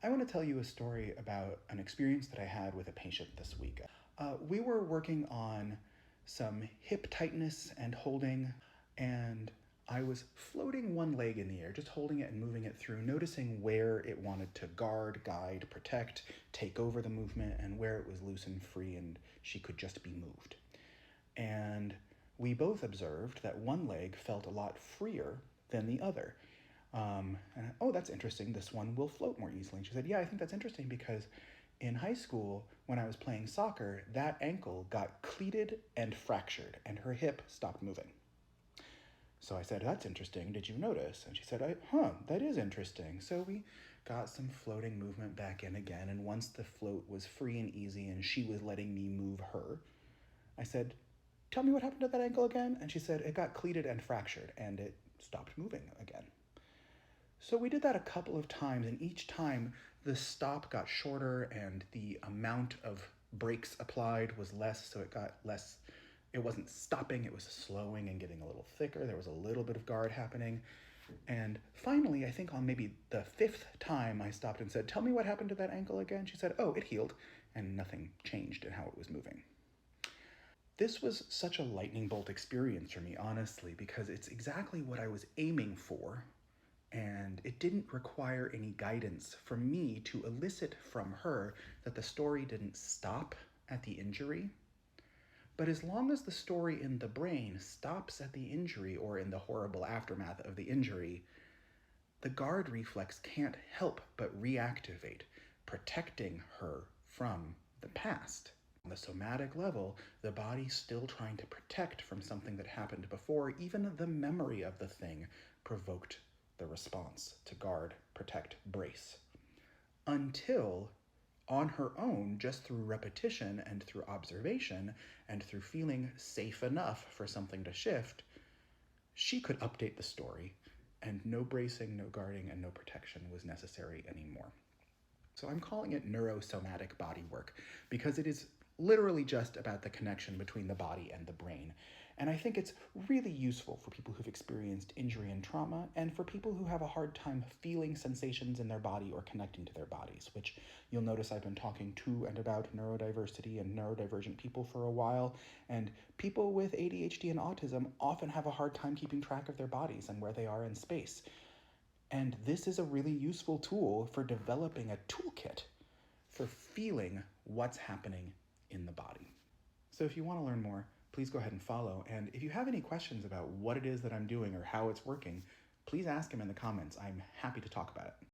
I want to tell you a story about an experience that I had with a patient this week. We were working on some hip tightness and holding, and I was floating one leg in the air, just holding it and moving it through, noticing where it wanted to guard, guide, protect, take over the movement, and where it was loose and free and she could just be moved. And we both observed that one leg felt a lot freer than the other. Oh, that's interesting. This one will float more easily. And she said, yeah, I think that's interesting because in high school, when I was playing soccer, that ankle got cleated and fractured, and her hip stopped moving. So I said, that's interesting. Did you notice? And she said, that is interesting. So we got some floating movement back in again, and once the float was free and easy and she was letting me move her, I said, tell me what happened to that ankle again? And she said, it got cleated and fractured, and it stopped moving again. So we did that a couple of times, and each time the stop got shorter and the amount of brakes applied was less, so it got less. It wasn't stopping, it was slowing and getting a little thicker. There was a little bit of guard happening. And finally, I think on maybe the fifth time, I stopped and said, tell me what happened to that ankle again? She said, oh, it healed, and nothing changed in how it was moving. This was such a lightning bolt experience for me, honestly, because it's exactly what I was aiming for. And it didn't require any guidance from me to elicit from her that the story didn't stop at the injury. But as long as the story in the brain stops at the injury or in the horrible aftermath of the injury, the guard reflex can't help but reactivate, protecting her from the past. On the somatic level, the body's still trying to protect from something that happened before. Even the memory of the thing provoked the response to guard, protect, brace. Until, on her own, just through repetition and through observation and through feeling safe enough for something to shift, she could update the story, and no bracing, no guarding, and no protection was necessary anymore. So I'm calling it NeuroSomatic Bodywork because it is literally just about the connection between the body and the brain. And I think it's really useful for people who've experienced injury and trauma, and for people who have a hard time feeling sensations in their body or connecting to their bodies, which you'll notice I've been talking to and about neurodiversity and neurodivergent people for a while. And people with ADHD and autism often have a hard time keeping track of their bodies and where they are in space. And this is a really useful tool for developing a toolkit for feeling what's happening in the body. So if you want to learn more, please go ahead and follow. And if you have any questions about what it is that I'm doing or how it's working, please ask them in the comments. I'm happy to talk about it.